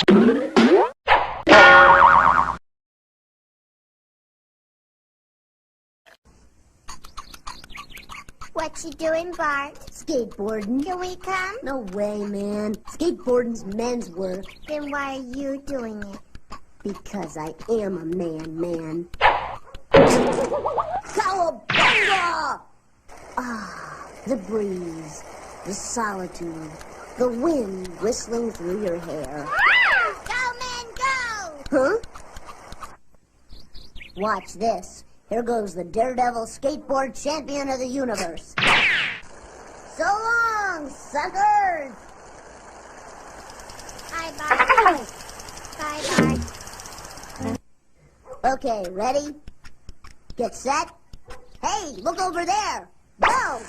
What you doing, Bart? Skateboarding. Can we come? No way, man. Skateboarding's men's work. Then why are you doing it? Because I am a man. Cowabunga! Ah, the breeze, the solitude, the wind whistling through your hair. Go, men, go! Huh? Watch this. Here goes the daredevil skateboard champion of the universe. So long, suckers! Bye, Bart. Bye, Bart. Okay, ready? Get set. Hey, look over there. Go!